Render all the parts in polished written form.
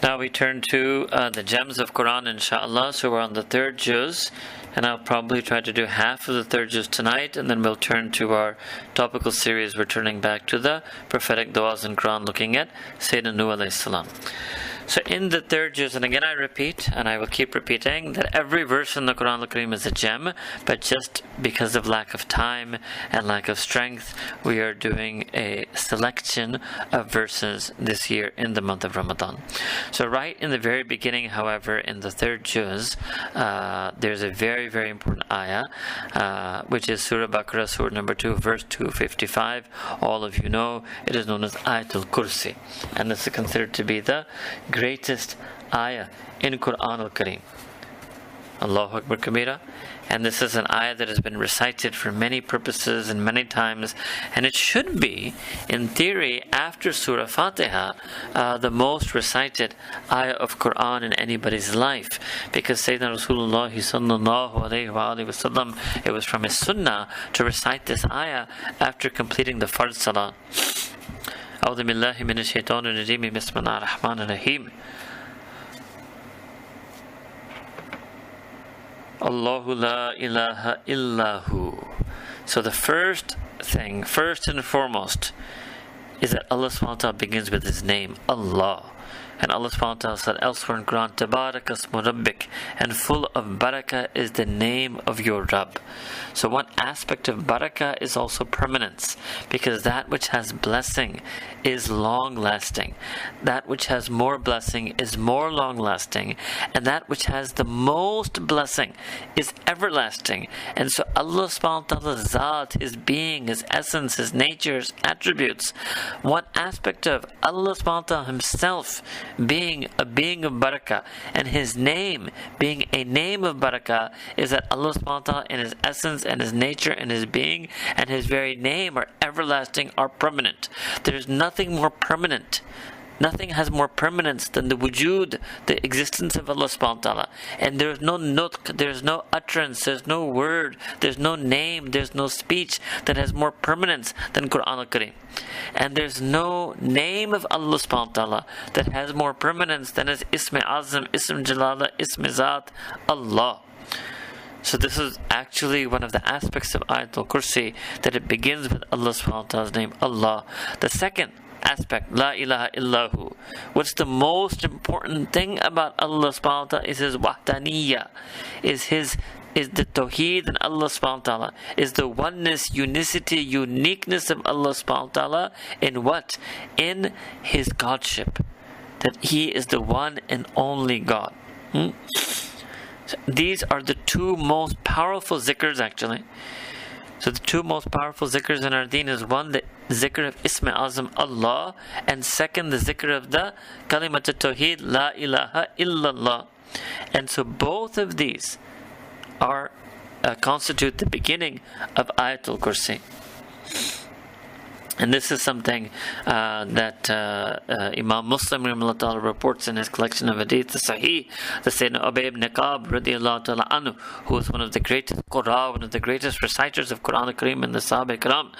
Now we turn to the gems of Quran, inshallah. So we're on the third juz, and I'll probably try to do half of the third juz tonight, and then we'll turn to our topical series, returning back to the prophetic du'as in Quran, looking at Sayyidina Nuh alayhi salam. So in the third juz, and again I repeat, and I will keep repeating, that every verse in the Quran al-Kareem is a gem, but just because of lack of time and lack of strength, we are doing a selection of verses this year in the month of Ramadan. So right in the very beginning, however, in the third juz, there's a very, very important ayah, which is Surah Baqarah, Surah number 2, verse 255. All of you know it is known as Ayatul Kursi, and this is considered to be the greatest ayah in Quran al-Kareem. Allahu Akbar Kabira. And this is an ayah that has been recited for many purposes and many times, and it should be, in theory, after Surah Fatiha, the most recited ayah of Quran in anybody's life, because Sayyidina Rasulullah sallallahu alayhi wa alihi wasallam, it was from his sunnah to recite this ayah after completing the Fard Salah. أعوذ بالله من الشيطان الرجيم بسم الله الرحمن الرحيم Allahu la ilaha illahu. So the first thing, first and foremost, is that Allah subhanahu wa ta'ala begins with His name, Allah. And Allah subhanahu wa ta'ala said elsewhere in Quran, Tabarak asmu rabbik, and full of barakah is the name of your Rabb. So one aspect of barakah is also permanence, because that which has blessing is long lasting. That which has more blessing is more long lasting, and that which has the most blessing is everlasting. And so Allah subhanahu wa ta'ala's zat, His being, His essence, His nature, His attributes, one aspect of Allah subhanahu wa ta'ala Himself being a being of barakah, and His name being a name of barakah, is that Allah subhanahu wa ta'ala in His essence and His nature and His being and His very name are everlasting, are permanent. There is nothing more permanent. Nothing has more permanence than the wujud, the existence of Allah subhanahu wa ta'ala. And there is no nutq, there is no utterance, there is no word, there is no name, there is no speech that has more permanence than Quran al-Kareem. And there is no name of Allah subhanahu wa ta'ala that has more permanence than His Ism Azam, Ism Jalala, Ism Zat, Allah. So this is actually one of the aspects of Ayatul Kursi, that it begins with Allah subhanahu wa ta'ala's name, Allah. The second aspect, La ilaha illahu. What's the most important thing about Allah subhanahu wa ta'ala is His wahdaniyya, is the tawheed in Allah subhanahu wa ta'ala, is the oneness, unicity, uniqueness of Allah subhanahu wa ta'ala in what? In His Godship. That He is the one and only God. So these are the two most powerful zikrs actually. So the two most powerful zikrs in our deen is one, the zikr of Ism Azam Allah, and second, the zikr of the Kalimat al-Tawheed, La ilaha illallah. And so both of these are constitute the beginning of Ayatul Kursi. And this is something that Imam Muslim reports in his collection of hadith, the Sahih, the Sayyidina Ubay ibn Ka'b radiallahu ta'ala anhu, who was one of the greatest Qur'an, one of the greatest reciters of Quran al-Kareem in the Sahaba Ikram,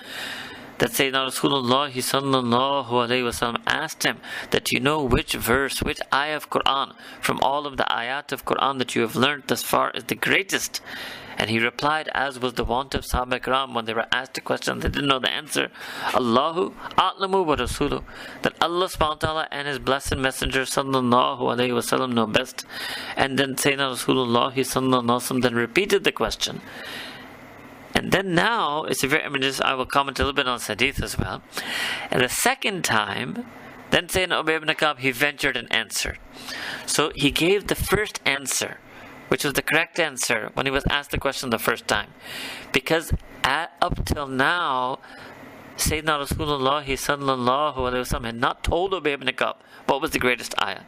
that Sayyidina Rasulullah sallallahu alayhi wasallam asked him that, you know which verse, which ayah of Quran from all of the ayat of Quran that you have learned thus far is the greatest? And he replied, as was the wont of Sahaba Ikram when they were asked a question, they didn't know the answer, Allahu a'lamu wa rasuluh, that Allah subhanahu wa ta'ala and His blessed messenger sallallahu alayhi wasallam know best. And then Sayyidina Rasulullah sallallahu alayhi wasallam then repeated the question. And then now, it's a very, I will comment a little bit on hadith as well. And the second time, then Sayyidina Ubay ibn Ka'b, he ventured an answer. So he gave the first answer, which was the correct answer when he was asked the question the first time. Because up till now, Sayyidina Rasulullah sallallahu alayhi wasallam had not told Ubay ibn Ka'b what was the greatest ayah.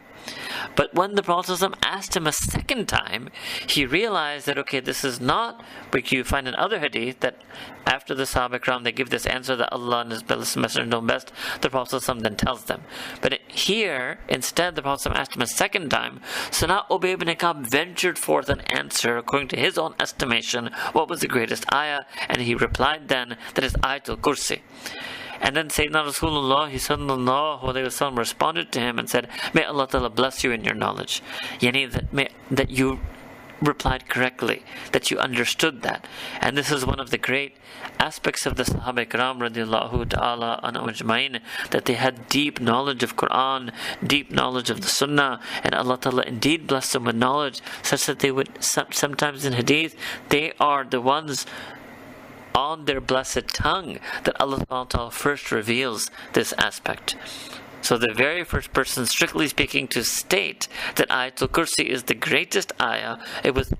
But when the Prophet ﷺ asked him a second time, he realized that, okay, this is not, but you find in other hadith that after the Sahaba Ikram they give this answer that Allah and His blessed messenger know best, the Prophet ﷺ then tells them. But here, instead, the Prophet ﷺ asked him a second time, so now Ubay ibn Ka'b ventured forth an answer according to his own estimation, what was the greatest ayah, and he replied then that is Ayatul Kursi. And then Sayyidina Rasulullah sallallahu alayhi wasallam responded to him and said, may Allah Ta'ala bless you in your knowledge. Yani that you replied correctly, that you understood that. And this is one of the great aspects of the Sahaba Ikram radiallahu ta'ala anhum ajma'in, that they had deep knowledge of Quran, deep knowledge of the Sunnah, and Allah Ta'ala indeed blessed them with knowledge such that they would, sometimes in Hadith, they are the ones on their blessed tongue that Allah subhanahu wa ta'ala first reveals this aspect. So the very first person, strictly speaking, to state that Ayatul Kursi is the greatest ayah, it was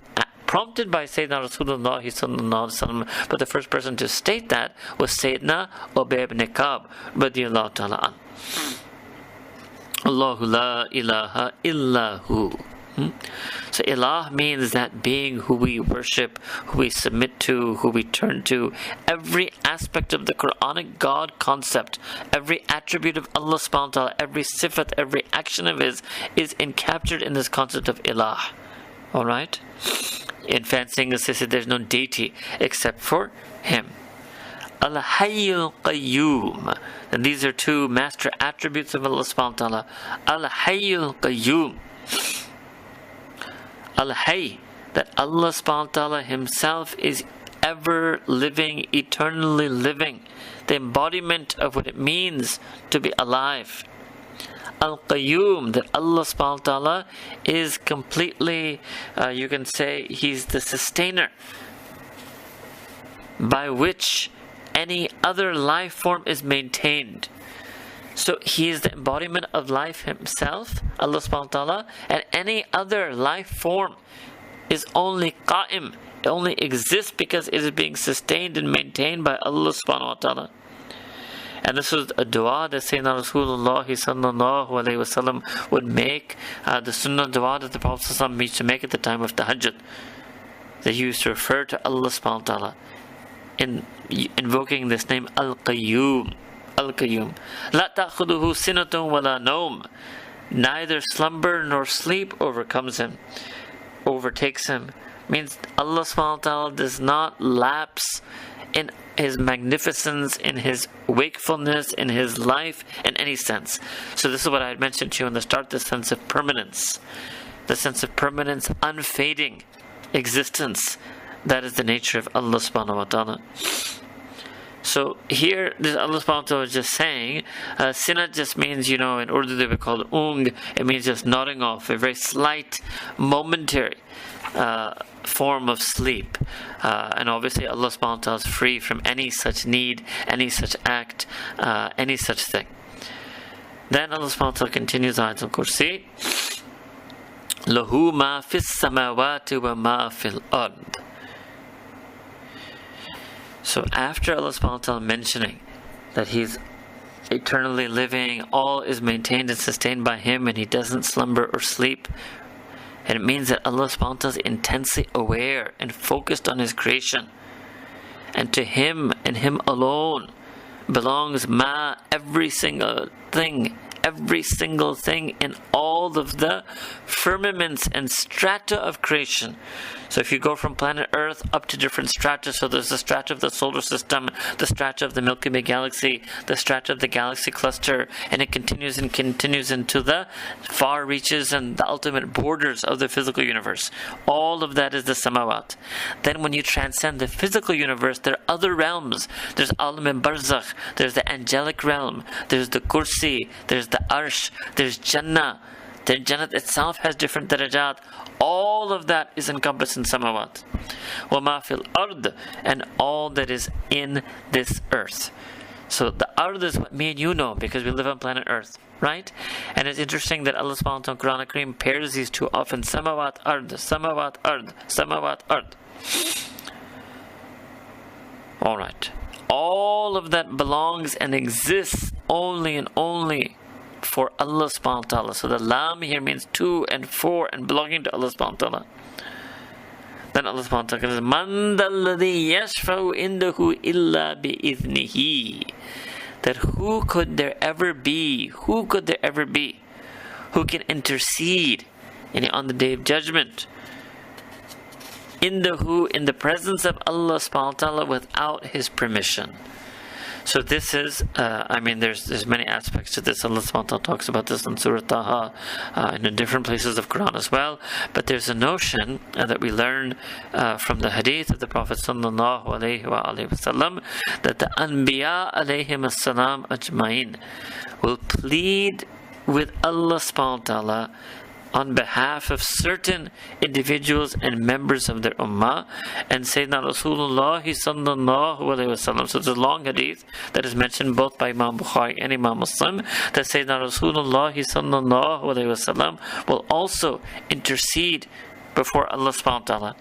prompted by Sayyidina Rasulullah sallallahu alaihi wasallam, but the first person to state that was Sayyidina Ubay ibn Ka'b radiyallahu ta'ala an. Allahu la ilaha illahu. So Ilah means that being who we worship, who we submit to, who we turn to. Every aspect of the Quranic God concept, every attribute of Allah subhanahu wa ta'ala, every sifat, every action of His is encaptured in this concept of Ilah. Alright? In fancying as they said, there's no deity except for Him. Al-Hayyul Qayyum. And these are two master attributes of Allah subhanahu wa ta'ala. Al-Hayyul Qayyum. Al-Hayy, that Allah subhanahu wa ta'ala Himself is ever living, eternally living, the embodiment of what it means to be alive. Al-Qayyum, that Allah subhanahu wa ta'ala is completely, you can say, He's the sustainer by which any other life form is maintained. So He is the embodiment of life Himself, Allah subhanahu wa ta'ala, and any other life form is only qa'im. It only exists because it is being sustained and maintained by Allah subhanahu wa ta'ala. And this was a dua that Sayyidina Rasulullah sallallahu alayhi wasallam would make, the sunnah dua that the Prophet sallallahu alayhi wasallam used to make at the time of tahajjud. They used to refer to Allah subhanahu wa ta'ala in invoking this name Al-Qayyum. Al-Qayyum. La ta'khuduhu sinatun wa la nawm. Neither slumber nor sleep overtakes him. Means Allah subhanahu wa ta'ala does not lapse in His magnificence, in His wakefulness, in His life, in any sense. So this is what I had mentioned to you in the start, the sense of permanence. The sense of permanence, unfading existence. That is the nature of Allah subhanahu wa ta'ala. So here, this Allah subhanahu wa ta'ala is just saying, sinat just means, in Urdu they would call it ung, it means just nodding off, a very slight, momentary form of sleep. And obviously Allah subhanahu wa ta'ala is free from any such need, any such act, any such thing. Then Allah subhanahu wa ta'ala continues Ayatul Kursi, Lahu ma fis samawati wa ma fil ard. So after Allah subhanahu wa ta'ala mentioning that He's eternally living, all is maintained and sustained by Him, and He doesn't slumber or sleep, and it means that Allah subhanahu wa ta'ala is intensely aware and focused on His creation, and to Him and Him alone belongs ma, every single thing in all of the firmaments and strata of creation. So if you go from planet Earth up to different strata, so there's the strata of the solar system, the strata of the Milky Way galaxy, the strata of the galaxy cluster, and it continues into the far reaches and the ultimate borders of the physical universe. All of that is the samawat. Then when you transcend the physical universe, there are other realms. There's Alam and Barzakh, there's the angelic realm, there's the Kursi, there's the Arsh, there's Jannah. The Jannat itself has different darajat. All of that is encompassed in samawat. وَمَا فِي الْأَرْضِ, and all that is in this earth. So the ard is what me and you know, because we live on planet Earth, right? And it's interesting that Allah subhanahu wa ta'ala in Quran Kareem pairs these two often. Samawat ard, samawat ard, samawat ard. Alright. All of that belongs and exists only and only for Allah subhanahu wa ta'ala. So the lam here means to and for and belonging to Allah subhanahu wa ta'ala. Then Allah subhanahu wa ta'ala says, Man dalladhi yashfa'u indahu illa bi'ithnihi. That who could there ever be who can intercede on the day of judgment in the presence of Allah subhanahu wa ta'ala without His permission. So this is, there's many aspects to this. Allah subhanahu wa ta'ala talks about this in Surah Taha, and in different places of Quran as well. But there's a notion that we learn from the hadith of the Prophet sallallahu alaihi wasallam, that the Anbiya alayhim as-salam ajma'in will plead with Allah subhanahu wa ta'ala on behalf of certain individuals and members of their ummah, and Sayyidina Rasulullah sallallahu alayhi wasallam. So it's a long hadith that is mentioned both by Imam Bukhari and Imam Muslim, that Sayyidina Rasulullah sallallahu alayhi wasallam will also intercede before Allah subhanahu wa ta'ala.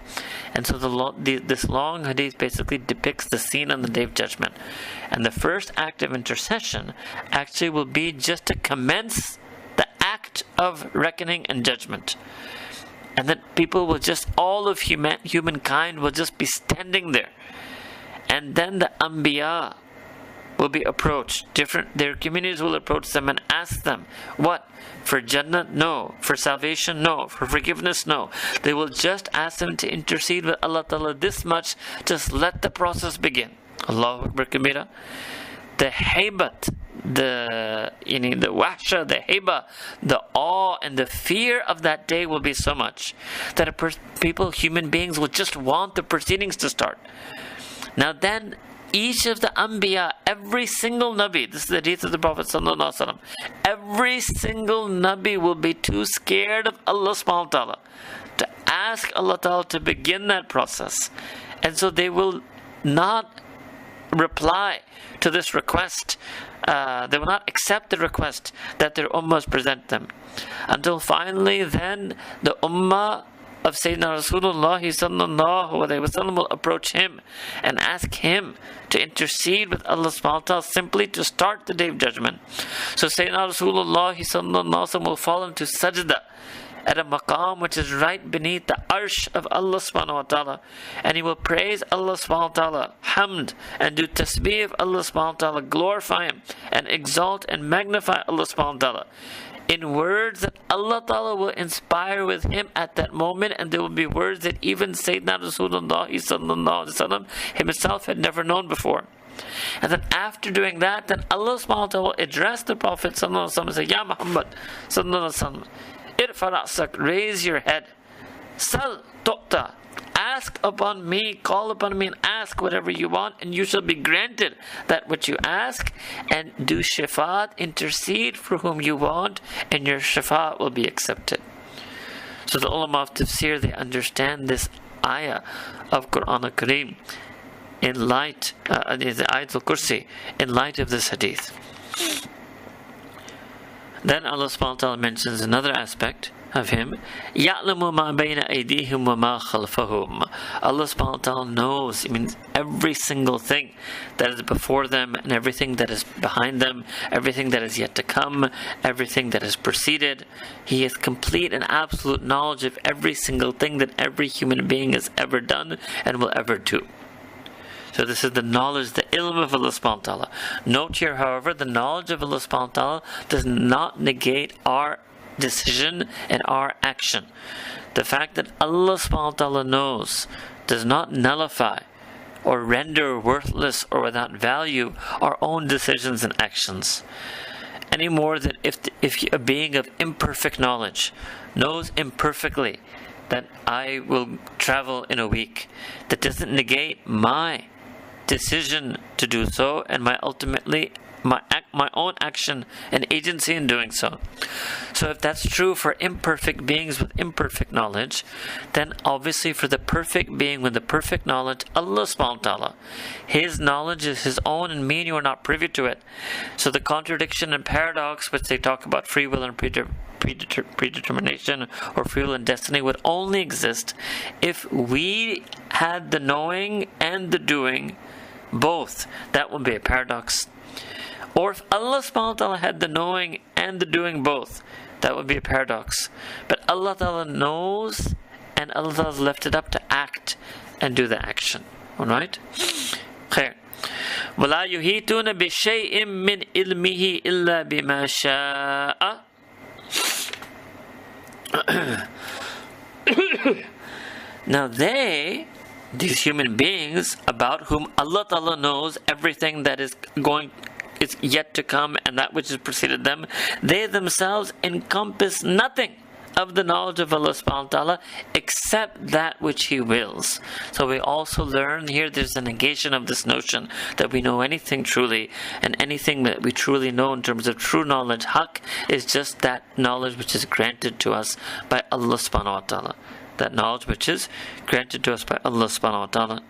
And so this long hadith basically depicts the scene on the Day of Judgment. And the first act of intercession actually will be just to commence the act of reckoning and judgment. And that people will just, all of humankind will just be standing there. And then the Anbiya will be approached. Their communities will approach them and ask them, what? For Jannah? No. For salvation? No. For forgiveness? No. They will just ask them to intercede with Allah Ta'ala this much. Just let the process begin. Allahu Akbar Kabira. The haibat, the wahsha, the haiba, the awe and the fear of that day will be so much that human beings will just want the proceedings to start. Now then, each of the Anbiya, every single Nabi, this is the hadith of the Prophet sallallahu alaihi wasallam, every single Nabi will be too scared of Allah subhanahu wa ta'ala to ask Allah ta'ala to begin that process. And so they will not reply to this request. They will not accept the request that their ummahs present them, until finally then the ummah of Sayyidina Rasulullah sallallahu alayhi wasallam will approach him and ask him to intercede with Allah subhanahu wa ta'ala simply to start the Day of Judgment. So Sayyidina Rasulullah sallallahu alayhi wasallam will fall into sajda at a maqam which is right beneath the arsh of Allah subhanahu wa ta'ala, and he will praise Allah subhanahu wa ta'ala, hamd, and do tasbih of Allah subhanahu wa ta'ala, glorify him and exalt and magnify Allah subhanahu wa ta'ala in words that Allah Ta'ala will inspire with him at that moment, and there will be words that even Sayyidina Rasulullah sallallahu alaihi wasallam himself had never known before. And then after doing that, then Allah subhanahu wa ta'ala will address the Prophet sallallahu alaihi wasallam and say, Ya Muhammad sallallahu alaihi wasallam, irfa ra'sak, raise your head, sal tu'ta, ask upon me, call upon me and ask whatever you want, and you shall be granted that which you ask, and do shafaat, intercede for whom you want, and your shafaat will be accepted. So the ulama of tafsir, they understand this ayah of Quran al-Kareem in light, the Ayat al-Kursi, in light of this hadith. Then Allah subhanahu wa ta'ala mentions another aspect of him. يَعْلَمُ مَا بَيْنَ أَيْدِيهِمْ وَمَا خَلْفَهُمْ. Allah subhanahu wa ta'ala knows, it means every single thing that is before them and everything that is behind them, everything that is yet to come, everything that has preceded. He has complete and absolute knowledge of every single thing that every human being has ever done and will ever do. So this is the knowledge, the ilm of Allah subhanahu wa ta'ala. Note here, however, the knowledge of Allah subhanahu wa ta'ala does not negate our decision and our action. The fact that Allah subhanahu wa ta'ala knows does not nullify or render worthless or without value our own decisions and actions, any more than if a being of imperfect knowledge knows imperfectly that I will travel in a week. That doesn't negate my decision to do so and my own action and agency in doing so. So if that's true for imperfect beings with imperfect knowledge, then obviously for the perfect being with the perfect knowledge, Allah subhanahu wa ta'ala, his knowledge is his own and me and you are not privy to it. So the contradiction and paradox which they talk about free will and predetermination or free will and destiny would only exist if we had the knowing and the doing both. That would be a paradox. Or if Allah subhanahu wa ta'ala had the knowing and the doing both, that would be a paradox. But Allah ta'ala knows, and Allah ta'ala is left it up to act and do the action. Alright? Khair. وَلَا يُحِيطُونَ بِشَيْءٍ مِّنْ إِلْمِهِ إِلَّا بِمَا شَاءَ. Now they these human beings about whom Allah Ta'ala knows everything that is yet to come and that which has preceded them, they themselves encompass nothing of the knowledge of Allah subhanahu wa ta'ala except that which He wills. So we also learn here there's a negation of this notion that we know anything truly, and anything that we truly know in terms of true knowledge, haqq, is just that knowledge which is granted to us by Allah subhanahu wa ta'ala. That knowledge which is granted to us by Allah subhanahu wa ta'ala.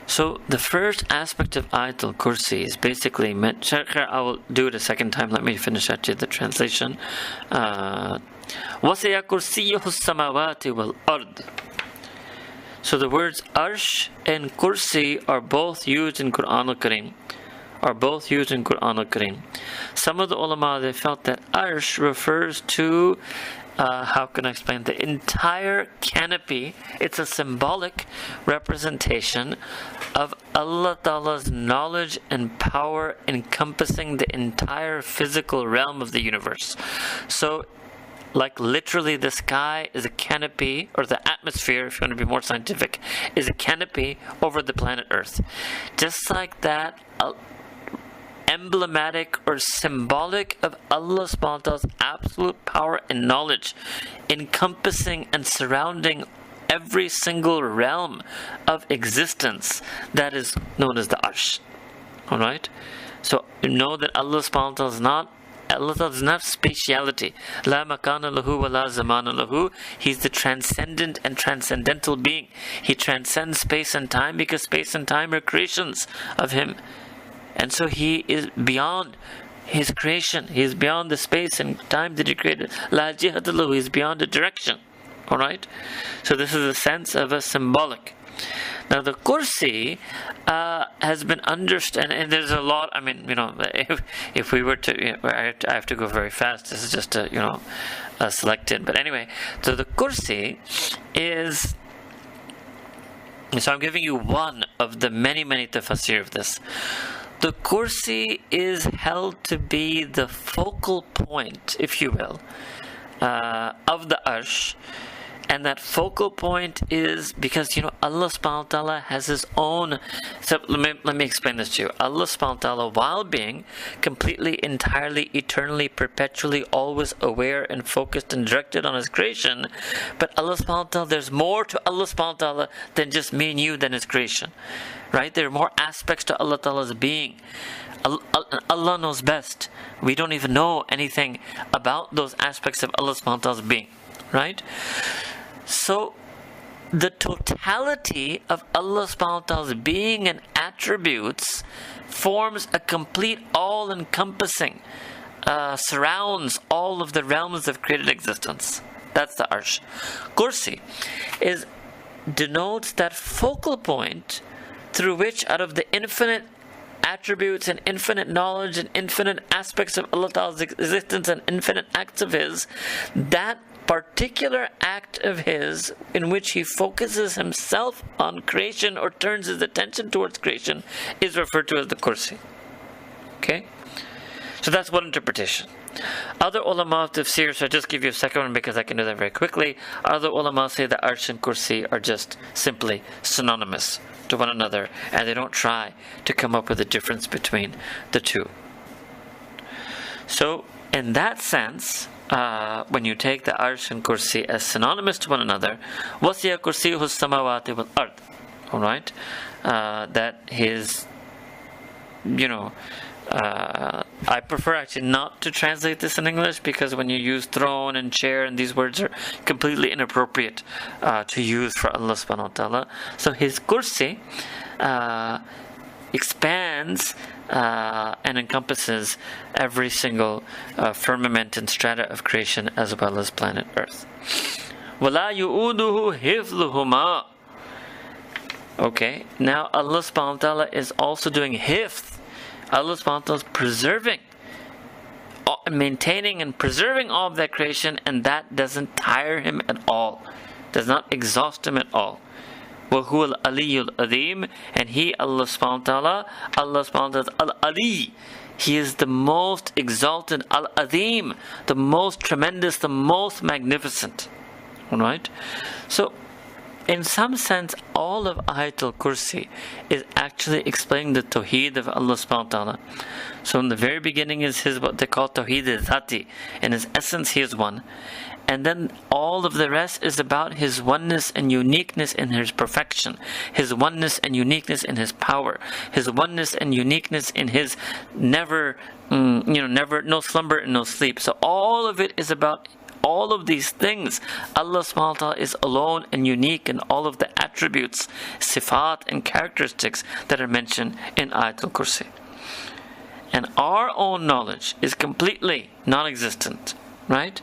So the first aspect of Ayatul Kursi is basically meant, I will do it a second time, let me finish actually the translation. وَسِيَ كُرْسِيُّهُ السَّمَاوَاتِ وَالْأَرْضِ. So the words Arsh and Kursi are both used in Quran al-Kareem. Some of the ulama, they felt that Arsh refers to how can I explain? The entire canopy. It's a symbolic representation of Allah Ta'ala's knowledge and power encompassing the entire physical realm of the universe. So, like literally the sky is a canopy, or the atmosphere, if you want to be more scientific, is a canopy over the planet Earth. Just like that, emblematic or symbolic of Allah subhanahu wa ta'ala's absolute power and knowledge, encompassing and surrounding every single realm of existence, that is known as the Arsh. Alright? So you know that Allah subhanahu wa ta'ala does not have spatiality. La makana lahu wa la zamana lahu. He's the transcendent and transcendental being. He transcends space and time because space and time are creations of Him. And so He is beyond His creation. He is beyond the space and time that He created. La jihata lahu. He is beyond the direction. Alright? So this is a sense of a symbolic. Now the Kursi has been understood, and there's a lot, I mean, if we were to, I have to go very fast, this is just selected, but anyway, so the Kursi is, so I'm giving you one of the many tafsir of this. The Kursi is held to be the focal point, if you will, of the Arsh. And that focal point is because, Allah subhanahu wa ta'ala has His own. So let me explain this to you. Allah subhanahu wa ta'ala, while being completely, entirely, eternally, perpetually, always aware and focused and directed on His creation, but Allah subhanahu wa ta'ala, there's more to Allah subhanahu wa ta'ala than just me and you, than His creation. Right? There are more aspects to Allah ta'ala's being. Allah knows best. We don't even know anything about those aspects of Allah subhanahu wa ta'ala's being. Right? So, the totality of Allah subhanahu wa ta'ala's being and attributes forms a complete, all-encompassing, surrounds all of the realms of created existence. That's the Arsh. Kursi denotes that focal point through which, out of the infinite attributes and infinite knowledge and infinite aspects of Allah Ta'ala's existence and infinite acts of His, that particular act of His in which He focuses Himself on creation or turns His attention towards creation is referred to as the Kursi. Okay? So that's one interpretation. Other ulama of tafsir, so I'll just give you a second one because I can do that very quickly. Other ulama say the Arsh and Kursi are just simply synonymous to one another, and they don't try to come up with a difference between the two. So, in that sense, when you take the Arsh and Kursi as synonymous to one another, وَسِيَ كُرْسِيُّهُ السَّمَاوَاتِ وَالْأَرْضِ. Alright? That His, I prefer actually not to translate this in English, because when you use throne and chair, and these words are completely inappropriate to use for Allah subhanahu wa ta'ala. So His Kursi expands and encompasses every single firmament and strata of creation, as well as planet Earth. وَلَا يُؤُودُهُ حِفْظُهُمَا. Okay, now Allah subhanahu wa ta'ala is also doing hifth. Allah subhanahu wa ta'ala is preserving, maintaining and preserving all of that creation, and that doesn't tire Him at all, does not exhaust Him at all. وَهُوَ الْعَلِيُّ الْعَظِيمُ. And He, Allah subhanahu wa ta'ala is Al-Ali. He is the most exalted, Al-Azim, the most tremendous, the most magnificent. Alright? So, in some sense, all of Ayatul Kursi is actually explaining the Tawheed of Allah subhanahu wa ta'ala. So in the very beginning is his, what they call Tawheed al-Dhati. In his essence, he is one. And then all of the rest is about his oneness and uniqueness in his perfection, his oneness and uniqueness in his power, his oneness and uniqueness in his never, no slumber and no sleep. So all of it is about all of these things. Allah subhanahu wa ta'ala is alone and unique in all of the attributes, sifat and characteristics that are mentioned in Ayatul Kursi. And our own knowledge is completely non-existent, right?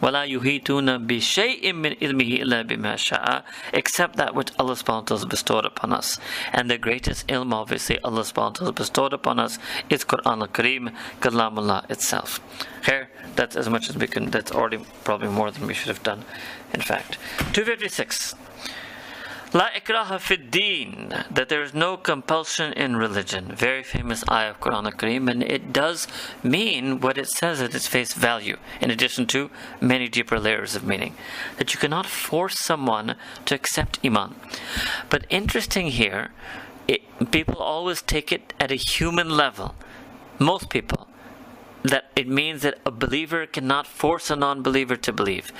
وَلَا يُحِيطُونَ بِشَيْءٍ مِّنْ عِلْمِهِ إِلَّا بِمَا شَاءَ, except that which Allah subhanahu wa ta'ala has bestowed upon us. And the greatest ilm, obviously, Allah subhanahu wa ta'ala has bestowed upon us is Quran al-Kareem, Kalamullah itself. Here, that's as much as we can. That's already probably more than we should have done, in fact. 256. La ikraha fid deen, that there is no compulsion in religion. Very famous ayah of Quran al-Kareem, and it does mean what it says at its face value, in addition to many deeper layers of meaning. That you cannot force someone to accept Iman. But interesting here, people always take it at a human level. Most people. That it means that a believer cannot force a non-believer to believe.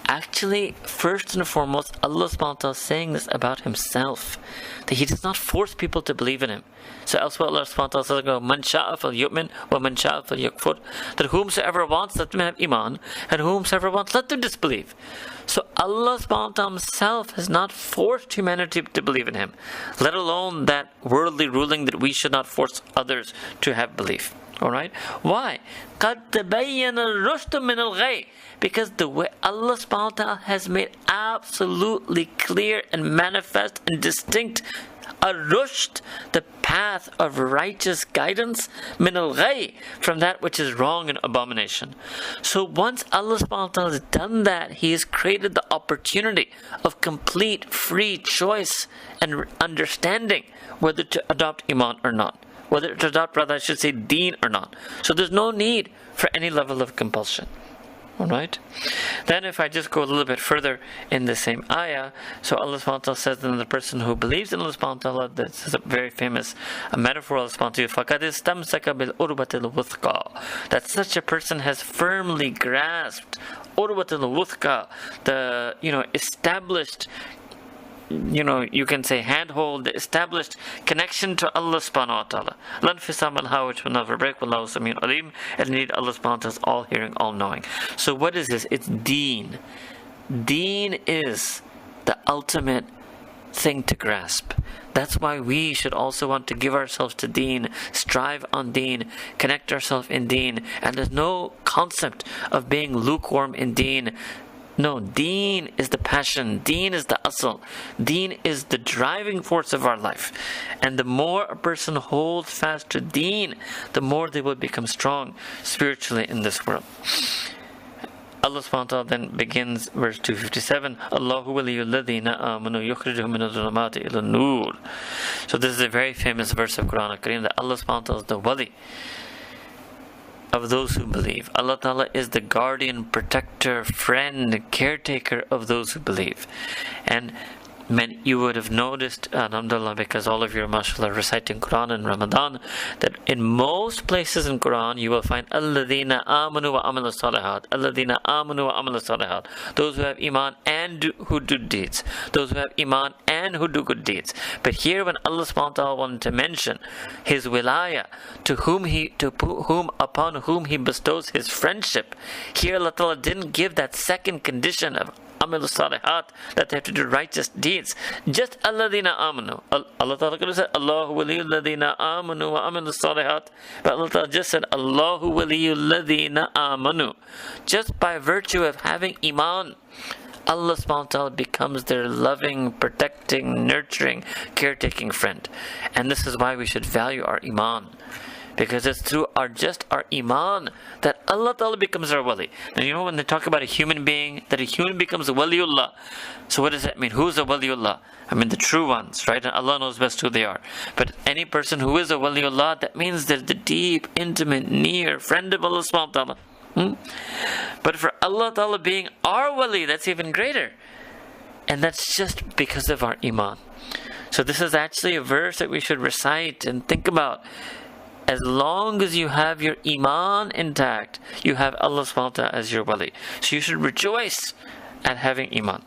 Actually, first and foremost, Allah subhanahu wa ta'ala is saying this about himself. That he does not force people to believe in him. So elsewhere Allah subhanahu wa ta'ala says, "Man sha'a falyu'min wa man sha'a falyakfur." That whomsoever wants, let them have iman, and whomsoever wants, let them disbelieve. So Allah subhanahu wa ta'ala himself has not forced humanity to believe in him, let alone that worldly ruling that we should not force others to have belief. Alright? Why? قَدْ تَبَيَّنَ الرُّشْدُ مِنَ الْغَيِّ, because the way Allah subhanahu wa ta'ala has made absolutely clear and manifest and distinct rushd, the path of righteous guidance, min al-ghayy, from that which is wrong and abomination. So once Allah subhanahu wa ta'ala has done that, He has created the opportunity of complete free choice and understanding whether to adopt Iman or not. Whether to adopt, rather I should say, deen or not. So there's no need for any level of compulsion. Alright? Then if I just go a little bit further in the same ayah, so Allah subhanahu wa ta'ala says that the person who believes in Allah subhanahu wa ta'ala, this is a very famous metaphor Allah subhanahu wa ta'ala, فَقَدْ اسْتَمْسَكَ بِالْأُرْبَةِ الْوُثْقَى, that such a person has firmly grasped urbat al-wuthqa, the established, you can say handhold, the established connection to Allah subhanahu wa ta'ala. Lan fisam al-ha, which will never break. Wallahu samiyun alim. And indeed Allah subhanahu wa ta'ala is all hearing, all knowing. So what is this? It's deen. Deen is the ultimate thing to grasp. That's why we should also want to give ourselves to deen, strive on deen, connect ourselves in deen. And there's no concept of being lukewarm in deen. No, deen is the passion, deen is the asl, deen is the driving force of our life. And the more a person holds fast to deen, the more they will become strong spiritually in this world. Allah subhanahu wa ta'ala then begins verse 257, Allahu waliyul ladhina amanu yukhrijuhum min adh-dhulumati ila an-nur. So this is a very famous verse of Quran al-Kareem, that Allah subhanahu wa ta'ala is the wali of those who believe. Allah Ta'ala is the guardian, protector, friend, caretaker of those who believe. And you would have noticed, alhamdulillah, because all of you are, mashallah, reciting Quran in Ramadan, that in most places in Quran you will find alladhina amanu wa amilu salihat, alladhina amanu wa amilu salihat, those who have iman and who do deeds, those who have iman and who do good deeds. But here when Allah subhanahu wa ta'ala wanted to mention His wilaya, upon whom He bestows His friendship, here Allah Ta'ala didn't give that second condition of Amil Salihat, that they have to do righteous deeds. Just Alladina Amanu. Allah Ta'ala could have said Allahu Waliyul Ladina Amanu wa Amilu Salihat, but Allah Ta'ala just said Allahu Waliyul Ladina Amanu. Just by virtue of having Iman, Allah subhanahu wa ta'ala becomes their loving, protecting, nurturing, caretaking friend. And this is why we should value our Iman. Because it's through our iman that Allah Ta'ala becomes our wali. Now when they talk about a human being, that a human becomes a waliullah. So what does that mean? Who's a waliullah? I mean the true ones, right? And Allah knows best who they are. But any person who is a waliullah, that means they're the deep, intimate, near friend of Allah subhanahu wa ta'ala. But for Allah Ta'ala being our wali, that's even greater. And that's just because of our iman. So this is actually a verse that we should recite and think about. As long as you have your iman intact, you have Allah subhanahu wa ta'ala as your wali. So you should rejoice at having iman.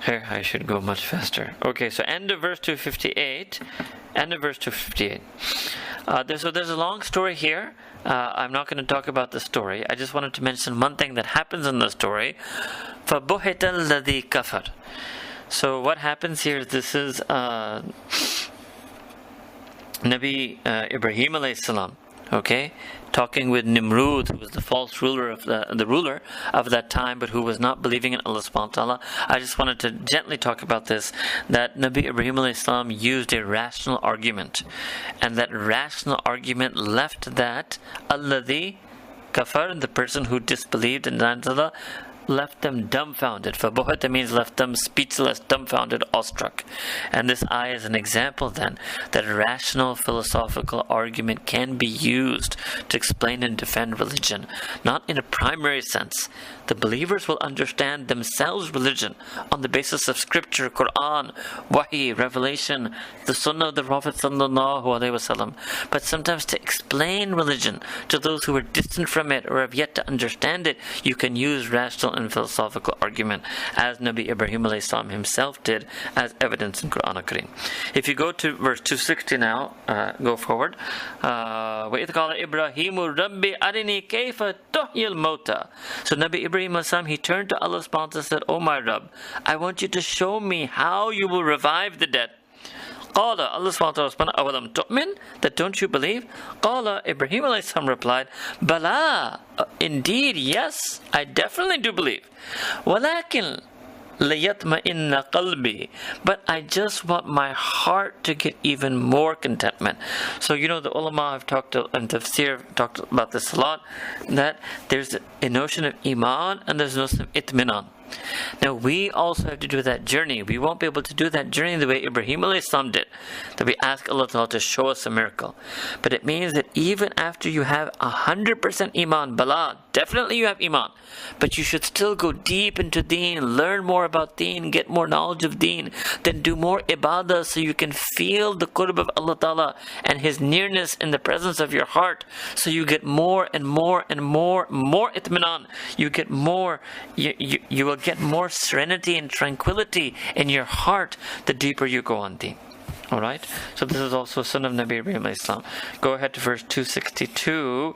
Here, I should go much faster. Okay, so end of verse 258. End of verse 258. So there's a long story here. I'm not going to talk about the story. I just wanted to mention one thing that happens in the story. فَبُهِتَ الَّذِي كَفَرَ. So what happens here, this is Nabi Ibrahim alayhi salam, okay, talking with Nimrud, who was the false ruler of the ruler of that time, but who was not believing in Allah subhanahu wa ta'ala. I just wanted to gently talk about this, that Nabi Ibrahim alayhi salam used a rational argument, and that rational argument left that alladhi kafar, the person who disbelieved and denied Allah, left them dumbfounded. Fabuhata means left them speechless, dumbfounded, awestruck. And this ayah is an example then that a rational philosophical argument can be used to explain and defend religion, not in a primary sense. The believers will understand themselves religion on the basis of scripture, Quran, Wahi, revelation, the Sunnah of the Prophet sallallahu alaihi wasallam. But sometimes to explain religion to those who are distant from it or have yet to understand it, you can use rational and philosophical argument, as Nabi Ibrahim alayhi salam himself did, as evidence in Quran Kareem. If you go to verse 260 now, go forward. وَإِذْ قَالَ إِبْرَاهِيمُ رَبِّ أَرِنِي كَيْفَ تُحْيِي الْمَوْتَى. So Nabi Ibrahim alayhi salam, he turned to Allah subhanahu wa ta'ala and said, "Oh my Rabb, I want you to show me how you will revive the dead." Qala, Allah subhanahu wa ta'ala responded, "Awalam tu'min?" That don't you believe? Qala, Ibrahim alayhi salam replied, "Bala, indeed, yes, I definitely do believe. Walakin liyatma'inna qalbi, but I just want my heart to get even more contentment." So the ulama have talked and tafsir talked about this a lot, that there's a notion of iman and there's a notion of itminan. Now we also have to do that journey. We won't be able to do that journey the way Ibrahim alayhi salam did, that we ask Allah Ta'ala to show us a miracle. But it means that even after you have 100% iman, bala, definitely you have iman, but you should still go deep into deen, learn more about deen, get more knowledge of deen, then do more ibadah so you can feel the qurb of Allah Ta'ala and His nearness in the presence of your heart, so you get more and more and more itminan. You get more, you will get more serenity and tranquility in your heart the deeper you go on deen. Alright? So this is also Sunnah of Nabi Ibrahim alayhi salam. Go ahead to verse 262,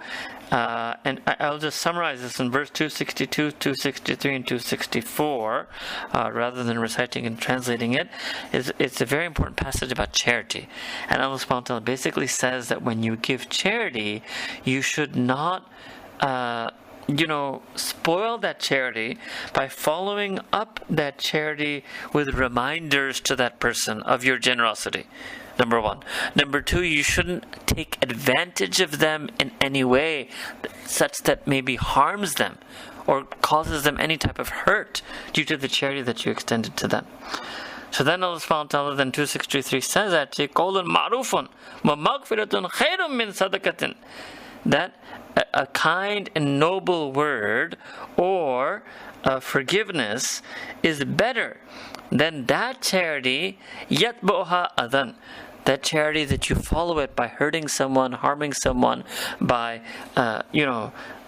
and I'll just summarize this in verse 262, 263, and 264, rather than reciting and translating it. It's a very important passage about charity. And Allah subhanahu wa ta'ala basically says that when you give charity, you should not spoil that charity by following up that charity with reminders to that person of your generosity. Number one. Number two, you shouldn't take advantage of them in any way such that maybe harms them or causes them any type of hurt due to the charity that you extended to them. So then Allah subhanahu wa ta'ala, then 263 says actually, قَوْلٌ مَعْرُوفٌ وَمَغْفِرَةٌ خَيْرٌ مِّن صَدَقَةٍ. That a kind and noble word or forgiveness is better than that charity, yatbu'ha adhan, that charity that you follow it by hurting someone, harming someone, by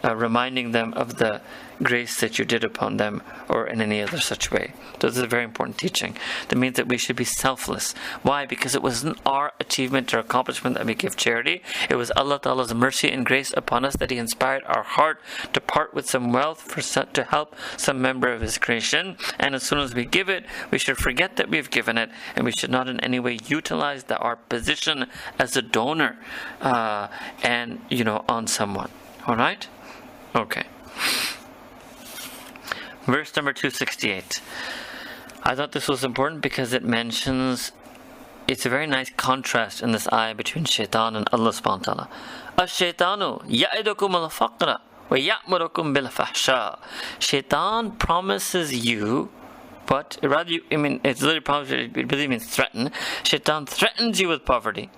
reminding them of the grace that you did upon them, or in any other such way. So this is a very important teaching. That means that we should be selfless. Why? Because it wasn't our achievement or accomplishment that we give charity. It was Allah Ta'ala's mercy and grace upon us that He inspired our heart to part with some wealth to help some member of His creation. And as soon as we give it, we should forget that we've given it, and we should not in any way utilize our position as a donor on someone. Alright? Okay. Verse number 268. I thought this was important because it mentions, it's a very nice contrast in this ayah between shaitan and Allah subhanahu wa ta'ala. Ash-shaytanu ya'idukum al-faqra wa ya'murukum bil-fahsha. Shaitan promises you, but rather, it's literally promise, it really means threaten. Shaitan threatens you with poverty,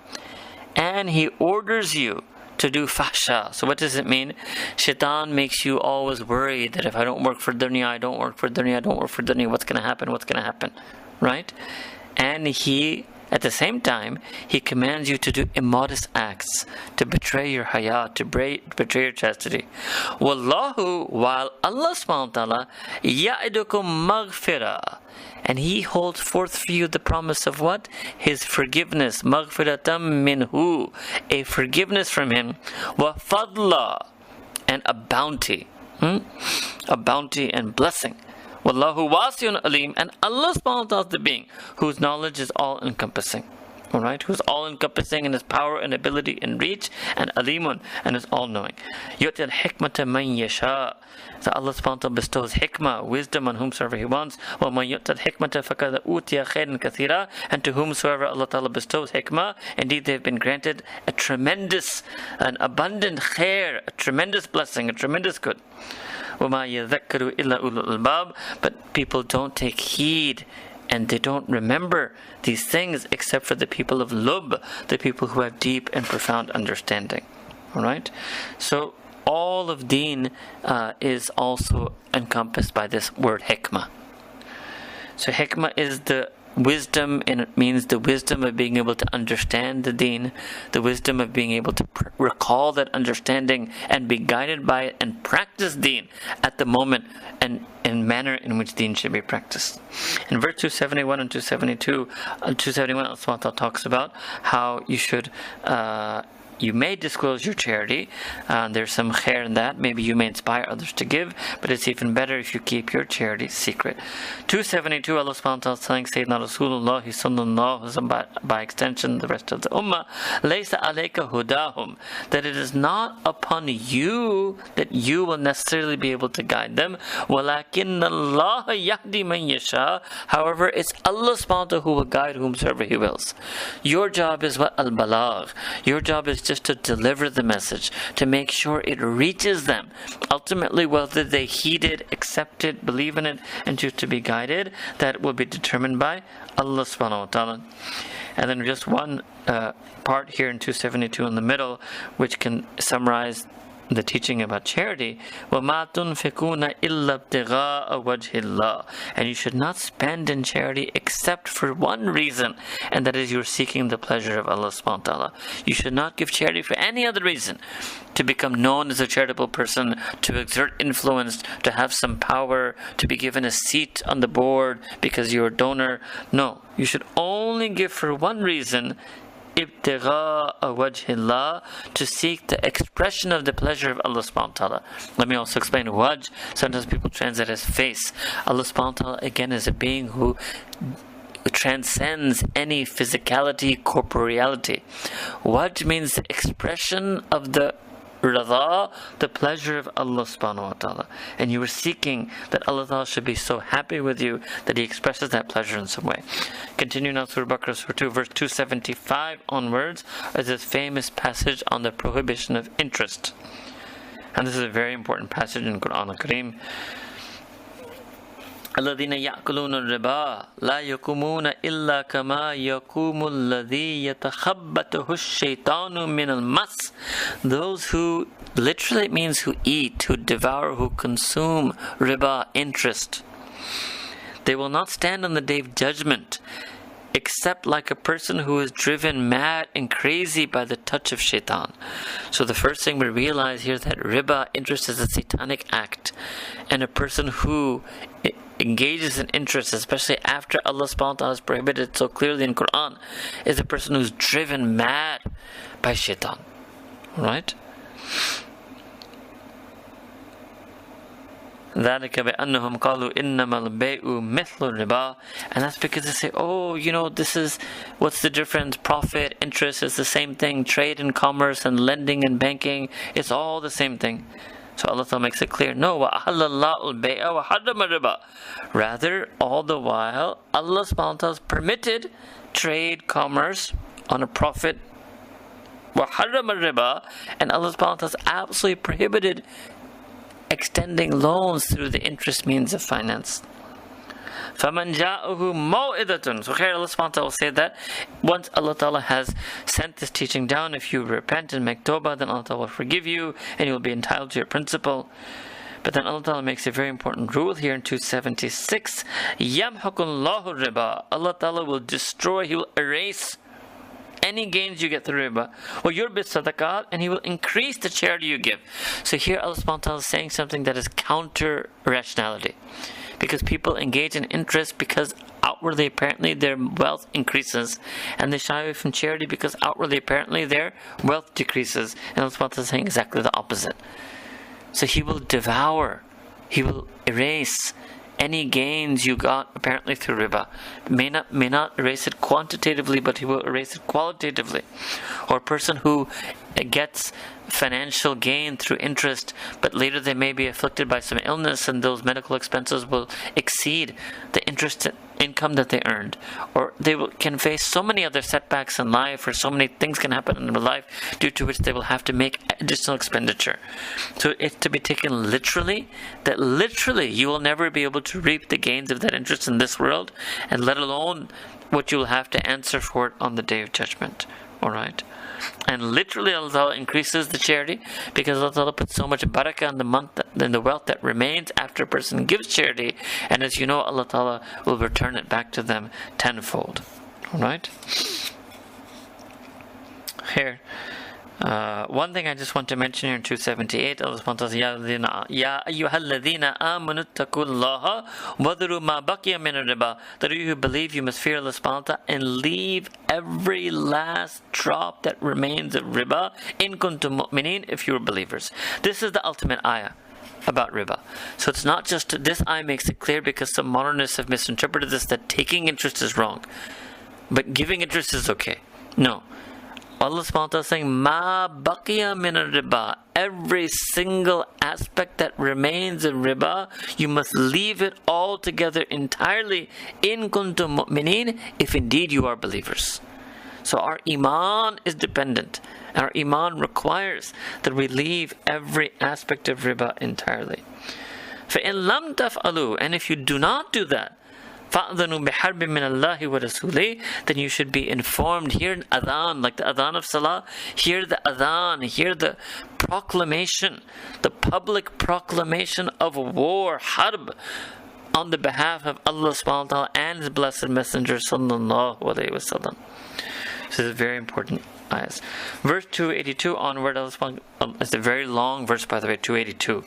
and he orders you to do fahsha. So what does it mean? Shaitan makes you always worry that if I don't work for dunya, I don't work for dunya, I don't work for dunya, what's going to happen? What's going to happen? Right? And he, at the same time, he commands you to do immodest acts, to betray your haya, to betray your chastity. Wallahu, while Allah subhanahu wa ta'ala, ya'idukum maghfirah, and he holds forth for you the promise of what? His forgiveness. Maghfiratam minhu, a forgiveness from him. Wa fadla, and a bounty. A bounty and blessing. Wallahu wasi'un alim, and Allah subhanahu wa ta'ala is the being whose knowledge is all encompassing. Alright, who's all encompassing in his power and ability and reach, and alimun, and is all knowing. Yu'til hikmata man yasha. So Allah subhanahu wa ta'ala bestows hikmah, wisdom, on whomsoever he wants. Wa man yu'tal hikmata faqad utiya khairan kathira, and to whomsoever Allah ta'ala bestows hikmah, indeed they have been granted a tremendous, an abundant khair, a tremendous blessing, a tremendous good. وَمَا يَذَكَّرُ إِلَّا أُولُو الْأَلْبَابِ, but people don't take heed and they don't remember these things except for the people of Lub, the people who have deep and profound understanding. Alright? So all of deen is also encompassed by this word hikmah. So hikmah is the wisdom, and it means the wisdom of being able to understand the deen, the wisdom of being able to recall that understanding and be guided by it and practice deen at the moment and in manner in which deen should be practiced. In verse 271 and 272, 271 Allah talks about how you should you may disclose your charity. There's some khair in that. Maybe you may inspire others to give, but it's even better if you keep your charity secret. 272, Allah subhanahu wa ta'ala is telling Sayyidina Rasulullah sallallahu, by extension the rest of the ummah, laysa alayka hudahum, that it is not upon you that you will necessarily be able to guide them. Walakin Allah yahdi man yasha. However, it's Allah subhanahu wa ta'ala who will guide whomsoever he wills. Your job is what? Al-balagh. Your job is just to deliver the message, to make sure it reaches them. Ultimately, whether they heed it, accept it, believe in it, and choose to be guided, that will be determined by Allah subhanahu wa ta'ala. And then just one part here in 272 in the middle, which can summarize the teaching about charity. وَمَا تُنْفِقُونَ إِلَّا ابْتِغَاءَ وَجْهِ اللَّهِ, and you should not spend in charity except for one reason, and that is you're seeking the pleasure of Allah subhanahu wa ta'ala. You should not give charity for any other reason, to become known as a charitable person, to exert influence, to have some power, to be given a seat on the board because you're a donor. No, you should only give for one reason, ibtigha'a wajhillah, to seek the expression of the pleasure of Allah subhanahu wa ta'ala. Let me also explain wajh. Sometimes people translate as face. Allah subhanahu wa ta'ala again is a being who transcends any physicality, corporeality. Wajh means the expression of the Radha, the pleasure of Allah subhanahu wa ta'ala. And you were seeking that Allah ta'ala should be so happy with you that He expresses that pleasure in some way. Continue now, Surah Baqarah, Surah 2, verse 275 onwards, is this famous passage on the prohibition of interest. And this is a very important passage in Quran al-Kareem. الذين يأكلون الربا لا يقومون إلا كما يقوم الذي يتخبطه الشيطان من المس. Those who, literally it means who eat, who devour, who consume riba, interest. They will not stand on the day of judgment except like a person who is driven mad and crazy by the touch of shaitan. So the first thing we realize here is that riba, interest, is a satanic act. And a person who engages in interest, especially after Allah subhanahu wa ta'ala has prohibited it so clearly in Quran, is a person who's driven mad by shaitan. Right? ذَلِكَ بِأَنَّهُمْ قَالُوا إِنَّمَا الْبَيْءُ مِثْلُ الرِّبَا. And that's because they say, oh, this is, what's the difference? Profit, interest is the same thing. Trade and commerce and lending and banking, it's all the same thing. So Allah Ta'ala makes it clear, no, وَأَحَلَّ اللَّهُ الْبَيْءَ وَحَرَّمَ الرِّبَا. Rather, all the while, Allah subhanahu wa ta'ala has permitted trade, commerce on a profit, وَحَرَّمَ الرِّبَا, and Allah subhanahu wa ta'ala has absolutely prohibited extending loans through the interest means of finance. فَمَنْ جَاءُهُ مَوْئِدَةٌ. So here Allah subhanahu wa ta'ala will say that once Allah ta'ala has sent this teaching down, if you repent and make tawbah, then Allah ta'ala will forgive you and you will be entitled to your principal. But then Allah ta'ala makes a very important rule here in 276. يَمْحَقُ اللَّهُ الرِّبَى. Allah ta'ala will destroy, He will erase any gains you get through riba, or yurbit sadaqat, and He will increase the charity you give. So here Allah subhanahu wa ta'ala is saying something that is counter rationality, because people engage in interest because outwardly apparently their wealth increases, and they shy away from charity because outwardly apparently their wealth decreases. And Allah subhanahu wa ta'ala is saying exactly the opposite. So He will devour, He will erase any gains you got apparently through riba. May not erase it quantitatively, but He will erase it qualitatively. Or a person who gets financial gain through interest, but later they may be afflicted by some illness, and those medical expenses will exceed the interest income that they earned, or they can face so many other setbacks in life, or so many things can happen in their life due to which they will have to make additional expenditure. So it's to be taken literally, that literally you will never be able to reap the gains of that interest in this world, and let alone what you will have to answer for it on the Day of Judgment. Alright? And literally Allah Ta'ala increases the charity, because Allah Ta'ala puts so much barakah in the wealth that remains after a person gives charity, and as you know, Allah Ta'ala will return it back to them tenfold. Alright? Here, one thing I just want to mention here in 278, Allah subhanahu wa ta'ala, Ya ayyuhalladhina amanu taqullaha wadharu ma baqiya min riba. That you who believe, you must fear Allah subhanahu wa ta'ala and leave every last drop that remains of riba, in kuntum mu'minin, if you are believers. This is the ultimate ayah about riba. So it's not just, this ayah makes it clear, because some modernists have misinterpreted this, that taking interest is wrong, but giving interest is okay. No. Allah subhanahu wa ta'ala is saying, Ma baqiya min riba. Every single aspect that remains in riba, you must leave it all together entirely, in kuntum mu'minin, if indeed you are believers. So our iman is dependent. Our iman requires that we leave every aspect of riba entirely. فَإِن لَمْ تَفْعَلُوا. And if you do not do that, فَأْذَنُوا بِحَرْبٍ مِّنَ اللَّهِ وَرَسُولِهِ. Then you should be informed. Hear an adhan, like the adhan of salah. Hear the adhan, hear the proclamation, the public proclamation of war, harb, on the behalf of Allah subhanahu wa ta'ala and His blessed messenger sallallahu alayhi wa sallam. This is a very important ayahs. Verse 282 onward, it's a very long verse, by the way, 282.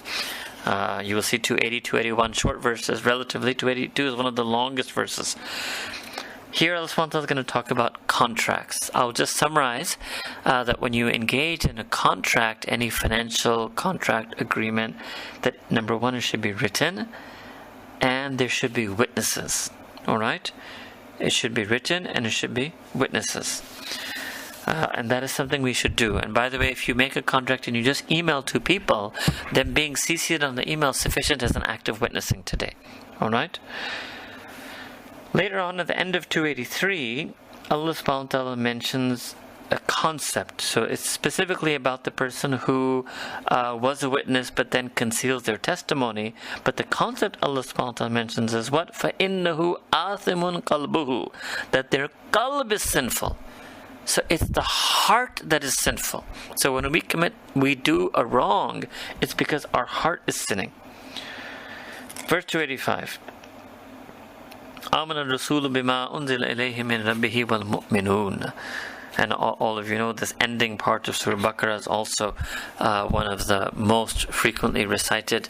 You will see 280, 281 short verses relatively. 282 is one of the longest verses. Here Allah subhanahu wa ta'ala is going to talk about contracts. I'll just summarize that when you engage in a contract, any financial contract agreement, that number one, it should be written, and there should be witnesses. Alright? It should be written and it should be witnesses. And that is something we should do. And by the way, if you make a contract and you just email two people, then being CC'd on the email is sufficient as an act of witnessing today. Alright? Later on at the end of 283, Allah subhanahu wa ta'ala mentions a concept. So it's specifically about the person who was a witness but then conceals their testimony. But the concept Allah subhanahu wa ta'ala mentions is what? فَإِنَّهُ آثِمٌ قَلْبُهُ. That their qalb is sinful. So it's the heart that is sinful. So when we do a wrong, it's because our heart is sinning. Verse 285. آمَنَ الرَّسُولُ بِمَا أُنزِلَ إِلَيْهِ مِنْ رَبِّهِ وَالْمُؤْمِنُونَ. And all of you know this ending part of Surah Baqarah is also one of the most frequently recited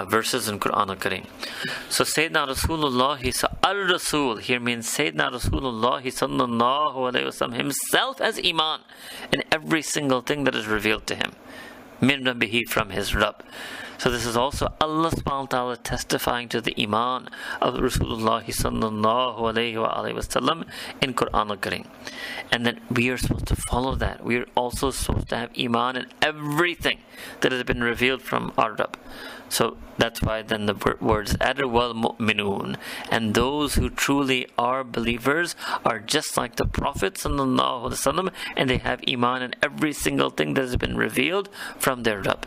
verses in Quran al-Kareem. So Sayyidina Rasulullah, Ar-Rasul here means Sayyidina Rasulullah sallallahu alayhi wa sallam himself as Iman in every single thing that is revealed to him. Min Rabbihi, from his Rabb. So this is also Allah subhanahu wa ta'ala testifying to the Iman of Rasulullah sallallahu alayhi wa sallam in Quran al-Kareem. And that we are supposed to follow that. We are also supposed to have Iman in everything that has been revealed from our Rabb. So that's why then the words added, wal mu'minun, and those who truly are believers are just like the Prophet sallallahu alaihi wasallam, and they have Iman in every single thing that has been revealed from their Rabb.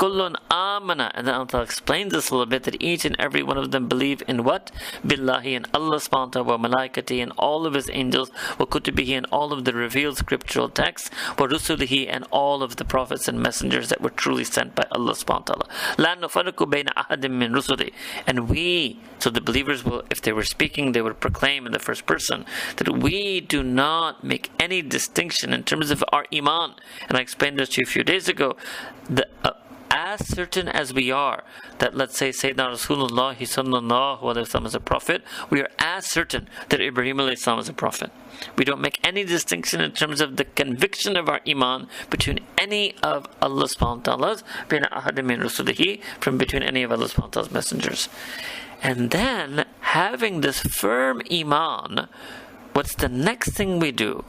kullun amana, and then Allah explains this a little bit, that each and every one of them believe in what? Billahi, and Allah subhanahu wa ta'ala, wa malaikati, and all of his angels, wa kutubihi, and all of the revealed scriptural texts, wa rusulihi, and all of the prophets and messengers that were truly sent by Allah subhanahu wa ta'ala. La nufarriqu bayna ahadim min rusuli. And we, so the believers will, if they were speaking, they would proclaim in the first person that we do not make any distinction in terms of our iman. And I explained this to you a few days ago. As certain as we are that, let's say, Sayyidina Rasulullah sallallahu alaihi wasallam is a prophet, we are as certain that Ibrahim alayhi salam is a prophet. We don't make any distinction in terms of the conviction of our iman between any of Allah subhanahu wa ta'ala's, from between any of Allah subhanahu wa ta'ala's messengers. And then, having this firm iman, what's the next thing we do?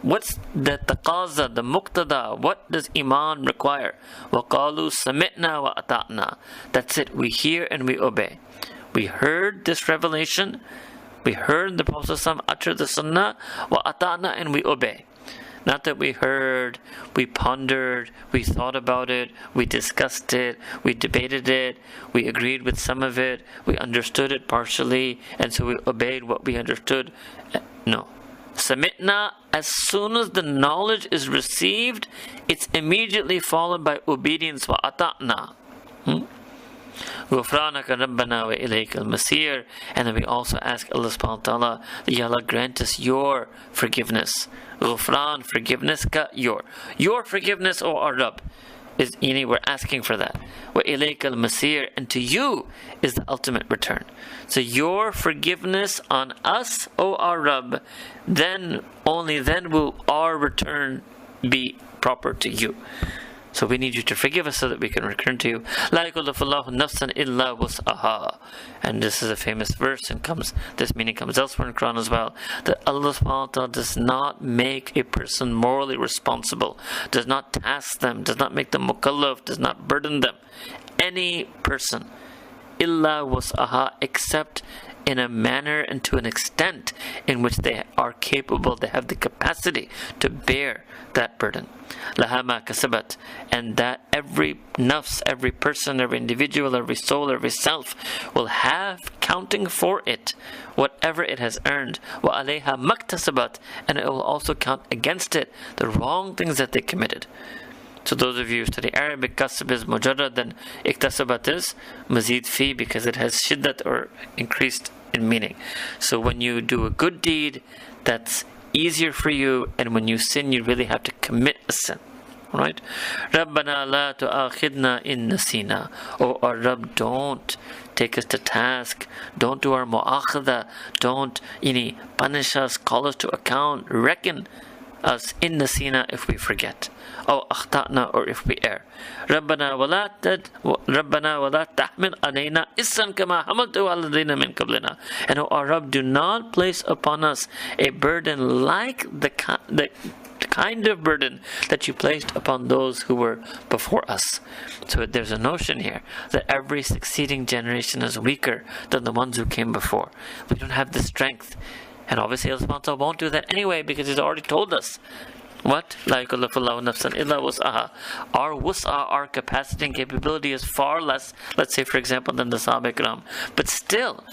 What's the taqaza, the muqtada? What does iman require? وَقَالُوا سَمِعْنَا وَأَطَعْنَا. That's it. We hear and we obey. We heard this revelation. We heard the Prophet ﷺ utter the sunnah. وَأَطَعْنَا, and we obey. Not that we heard, we pondered, we thought about it, we discussed it, we debated it, we agreed with some of it, we understood it partially, and so we obeyed what we understood. No. Samitna, as soon as the knowledge is received, it's immediately followed by obedience. Wa ata'na. Ghufranaka Rabbana wa ilayka al-masir. And then we also ask Allah subhanahu wa ta'ala that Ya Allah grant us your forgiveness. Ghufran, forgiveness, ka, your forgiveness, O our Rabb. We're asking for that. Wa ilayka al-masir, and to you is the ultimate return. So your forgiveness on us, O our Rabb, then, only then will our return be proper to you. So we need you to forgive us so that we can return to you. La yukallifullahu nafsan illa wus'aha. And this is a famous verse, and this meaning comes elsewhere in the Quran as well, that Allah subhanahu wa ta'ala does not make a person morally responsible, does not task them, does not make them mukallaf, does not burden them. Any person, illa wus'aha, except in a manner and to an extent in which they are capable, they have the capacity to bear that burden. Laha ma kasabat, and that every nafs, every person, every individual, every soul, every self will have counting for it whatever it has earned. Wa alayha maktasabat, and it will also count against it the wrong things that they committed. So those of you who study Arabic, kasab is mujarrad, then iktasabat is mazid fi, because it has shiddat, or increased in meaning. So when you do a good deed, that's easier for you, and when you sin, you really have to commit a sin. Right? Rabbana la tu'akhidna in nasina. Oh our Rabb, don't take us to task. Don't do our mu'akhadha. Don't punish us, call us to account, reckon us in nasina if we forget. Oh akhta'na, or if we err. Rabbana wa la tahmil alayna isran kama hamaltu ala alladhina min qablina. And oh our Rabb, do not place upon us a burden like the kind of burden that you placed upon those who were before us. So there's a notion here that every succeeding generation is weaker than the ones who came before. We don't have the strength. And obviously Allah subhanahu wa ta'ala won't do that anyway, because He's already told us. What? La yukallifullahu nafsan illa wus'aha. Our wus'ah, our capacity and capability is far less, let's say for example, than the Sahaba Ikram. But still,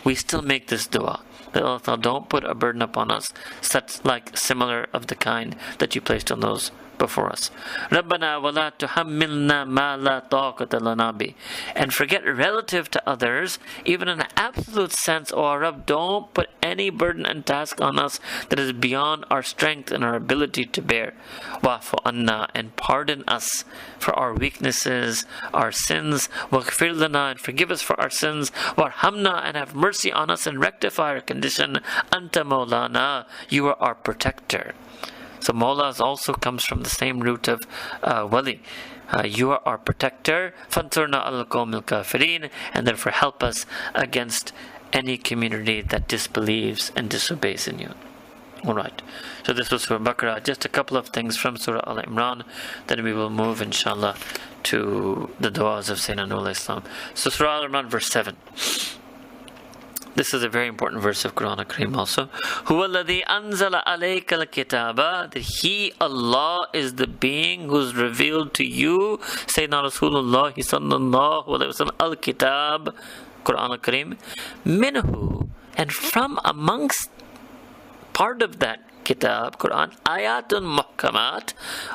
we still make this dua. That Allah ta'ala don't put a burden upon us such like similar of the kind that you placed on those before us. Rabbana wa la tuhammilna ma la taqata lana bi. And forget relative to others, even in an absolute sense, O our Rabb, don't put any burden and task on us that is beyond our strength and our ability to bear. Wa'fu anna, and pardon us for our weaknesses, our sins. Waghfir lana, and forgive us for our sins. Warhamna, and have mercy on us and rectify our condition. Anta maulana, you are our protector. So Mawla also comes from the same root of wali. You are our protector. Fansurna al-qawmil kafirin, and therefore help us against any community that disbelieves and disobeys in you. Alright, so this was Surah Baqarah. Just a couple of things from Surah Al-Imran. Then we will move, inshallah, to the du'as of Sayyidina Nuh alayhi salam. So Surah Al-Imran, verse 7. this is a very important verse of Quran Kareem also. Huwa alladhi anzala alayka al-kitaba, that He, Allah, is the being who's revealed to you, Sayyidina Rasulullah sallallahu alayhi wa sallam, al-kitab, Quran Kareem, minhu, and from amongst part of that Kitab, Quran, ayatun muhkamat,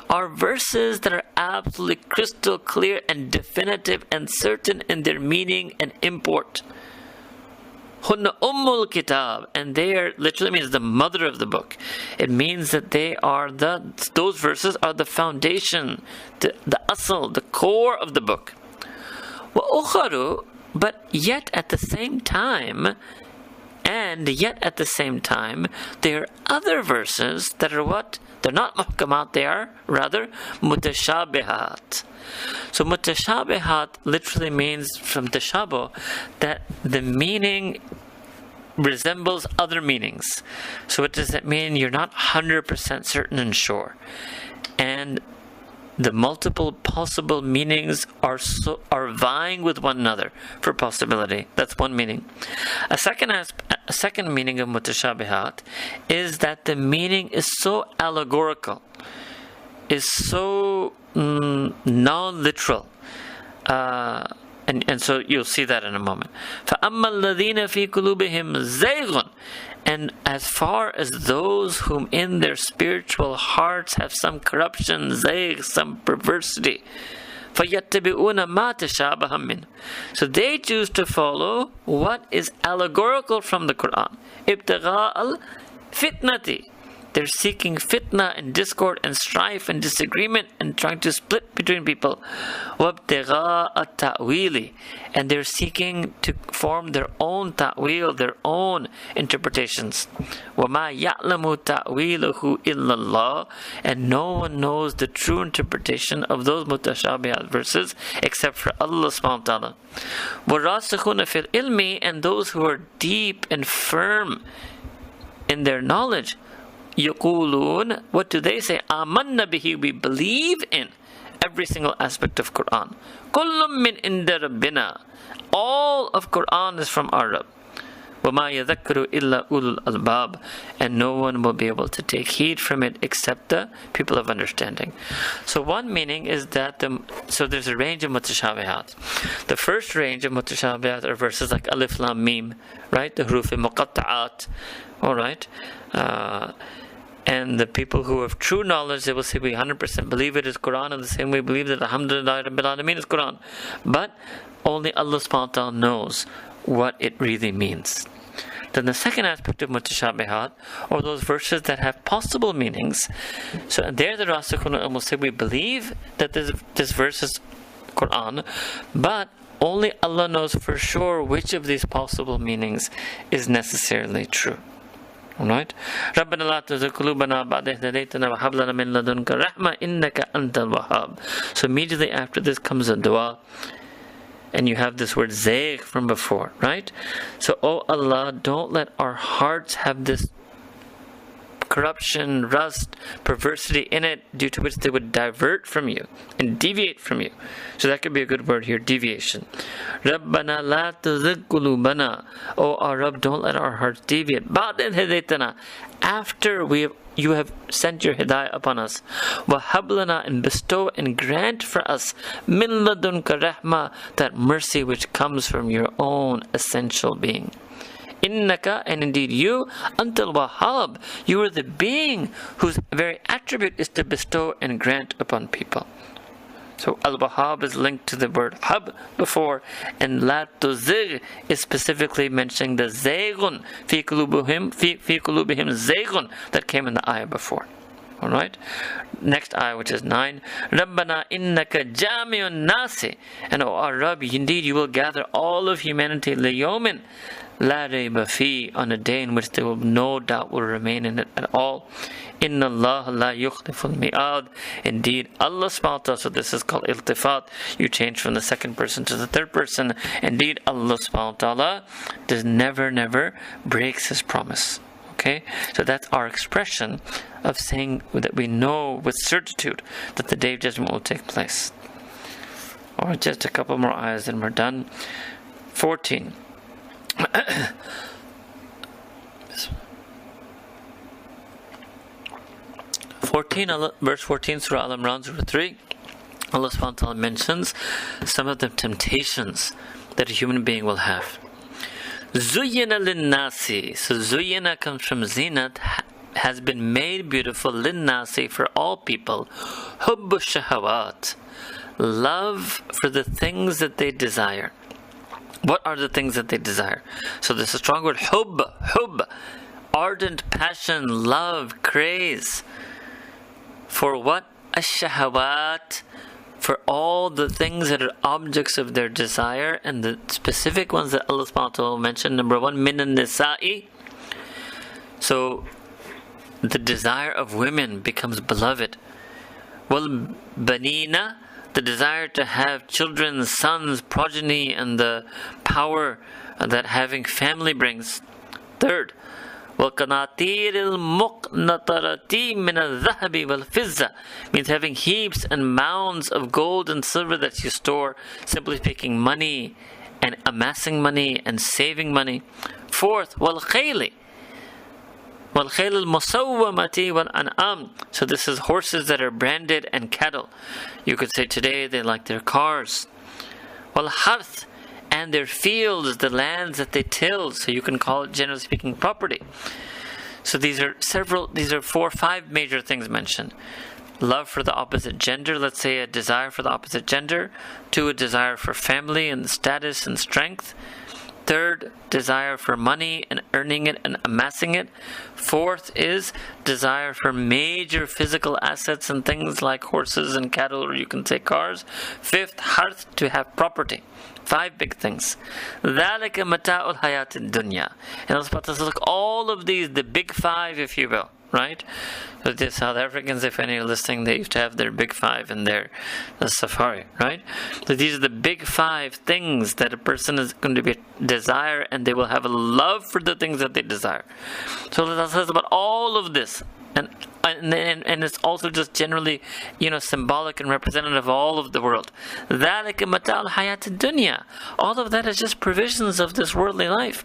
are verses that are absolutely crystal clear and definitive and certain in their meaning and import. Hunna ummul kitab, and they are literally means the mother of the book. It means that those verses are the foundation, the asl, the core of the book. Wa ukharu, but yet at the same time, there are other verses that are what? They're not muhkamat, they are rather mutashabihat. So mutashabihat literally means from tashabuh that the meaning resembles other meanings. So what does that mean? You're not 100% certain and sure. And the multiple possible meanings are vying with one another for possibility. That's one meaning. A second meaning of mutashabihat is that the meaning is so allegorical, is so non-literal. And so you'll see that in a moment. فَأَمَّا الَّذِينَ فِي قُلُوبِهِمْ زَيْغٌ, and as far as those whom in their spiritual hearts have some corruption, zayg, some perversity, فَيَتَّبِعُونَ مَا تَشَابَهَ مِنْهُ, so they choose to follow what is allegorical from the Quran. ابْتِغَاءَ الْفِتْنَةِ, they're seeking fitna and discord and strife and disagreement and trying to split between people. وَابْتِغَاءَ التَّأْوِيلِ, and they're seeking to form their own ta'wil, their own interpretations. وَمَا يَعْلَمُ تَأْوِيلَهُ إِلَّا اللَّهُ, and no one knows the true interpretation of those mutashabihat verses except for Allah subhanahu wa ta'ala. وَالرَّاسِخُونَ فِي الْإِلْمِ, and those who are deep and firm in their knowledge, يقولون, what do they say? آمنا به, we believe in every single aspect of Quran. كل من عند ربنا, all of Quran is from our Rabb. وما يذكر إلا أولو الألباب, and no one will be able to take heed from it except the people of understanding. So one meaning is that so there's a range of mutashabihat. The first range of mutashabihat are verses like Alif Lam Mim, right? The huruf muqatta'at, all right. And the people who have true knowledge, they will say we 100% believe it is Quran, and the same way we believe that Alhamdulillah Rabbil Alameen is Quran. But only Allah subhanahu wa ta'ala knows what it really means. Then the second aspect of mutashabihat are those verses that have possible meanings. So there the Rasikhun will say we believe that this verse is Quran, but only Allah knows for sure which of these possible meanings is necessarily true. Alright? رَبَّنَا لَا تُزِغْ قُلُوبَنَا بَعْدَ إِذْ هَدَيْتَنَا وَهَبْ لَنَا مِن لَّدُنكَ رَحْمَةً إِنَّكَ أَنتَ الْوَهَّابُ. So immediately after this comes a dua, and you have this word zayg from before, right? So, oh Allah, don't let our hearts have this corruption, rust, perversity in it, due to which they would divert from you and deviate from you. So that could be a good word here, deviation. Rabbana la tuzigh qulubana, oh our Rabb, don't let our hearts deviate. Ba'da hadaytana, after you have sent your hidayah upon us. Wahab lana, and bestow and grant for us min ladunka rahma, that mercy which comes from your own essential being. Innaka, and indeed you, Antal Wahhab, you are the being whose very attribute is to bestow and grant upon people. So Al-Wahhab is linked to the word Hab before, and La Tuzigh is specifically mentioning the Zaygun, fi qulubihim Zaygun, that came in the ayah before. Alright? Next ayah, which is 9. Rabbana innaka jami'un nasi, and O our Rabb, indeed you will gather all of humanity liyomin la rayba fi, on a day in which there will no doubt will remain in it at all. Inna Allah la yukhliful mi'ad, indeed Allah subhanahu wa ta'ala, so this is called iltifat, you change from the second person to the third person. Indeed Allah subhanahu wa ta'ala does never breaks his promise. Okay, so that's our expression of saying that we know with certitude that the day of judgment will take place. Or just a couple more ayahs and we're done. 14. verse 14, Surah Al-Imran, Surah 3, Allah subhanahu wa ta'ala mentions some of the temptations that a human being will have. Zuyyina linnasi. So zuyyina comes from zinat, has been made beautiful, linnasi, for all people. Hubbu shahawat. Love for the things that they desire. What are the things that they desire? So there's a strong word, hub. Ardent passion, love, craze. For what? Ash-shahawat. For all the things that are objects of their desire, and the specific ones that Allah subhanahu wa ta'ala mentioned. Number one, minan nisa'i. So the desire of women becomes beloved. Wal banina, the desire to have children, sons, progeny, and the power that having family brings. Third, وَالْقَنَاطِيرِ الْمُقْنَطَرَةِ مِنَ الذَّهَبِ وَالْفِضَّةِ means having heaps and mounds of gold and silver that you store, simply speaking, money and amassing money and saving money. Fourth, وَالْخَيْلِ الْمُسَوَّمَةِ وَالْأَنْعَامِ. So this is horses that are branded and cattle. You could say today they like their cars. وَالْحَرْثِ, and their fields, the lands that they till, so you can call it, generally speaking, property. So these are 4 or 5 major things mentioned. Love for the opposite gender, let's say a desire for the opposite gender. 2, a desire for family and status and strength. 3rd, desire for money and earning it and amassing it. 4th is desire for major physical assets and things like horses and cattle, or you can say cars. 5th, harth, to have property. 5 big things. ذَلِكَ مَتَاعُ الْحَيَاةِ الدُّنْيَا. And Allah subhanahu wa ta'ala says, look, all of these, the big 5, if you will, right? So the South Africans, if any are listening, they used to have their big 5 in their safari, right? So these are the big 5 things that a person is going to be desire, and they will have a love for the things that they desire. So Allah says about all of this, and it's also just generally, symbolic and representative of all of the world. ذَلِكَ مَتَاعُ الْحَيَاةِ الدُّنْيَا. All of that is just provisions of this worldly life.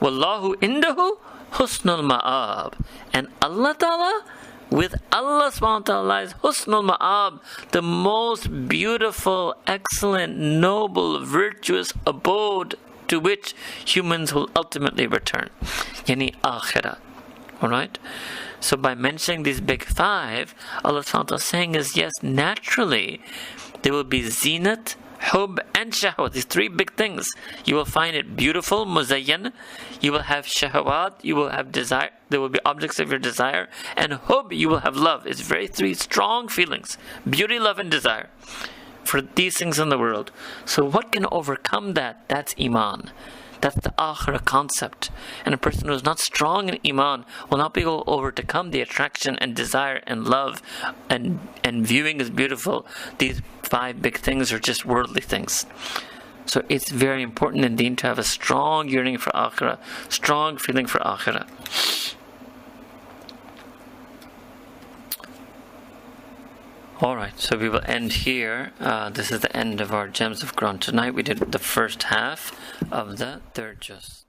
وَاللَّهُ إِنْدَهُ Husnul Ma'ab. And Allah Ta'ala, with Allah subhanahu wa ta'ala is Husnul Ma'ab, the most beautiful, excellent, noble, virtuous abode to which humans will ultimately return. Yani Akhirah. Alright? So by mentioning these big 5, Allah subhanahu wa ta'ala is saying is, yes, naturally there will be zinat, hub, and shahwat. These 3 big things. You will find it beautiful, muzayyan. You will have shahwat, you will have desire, there will be objects of your desire, and hub, you will have love. It's 3 strong feelings: beauty, love, and desire for these things in the world. So what can overcome that? That's iman. That's the akhirah concept. And a person who is not strong in iman will not be able to overcome the attraction and desire and love and viewing as beautiful. These 5 big things are just worldly things. So it's very important indeed to have a strong yearning for akhirah, strong feeling for akhirah. Alright, so we will end here. This is the end of our Gems of Quran. Tonight we did the first half of the 3rd juz.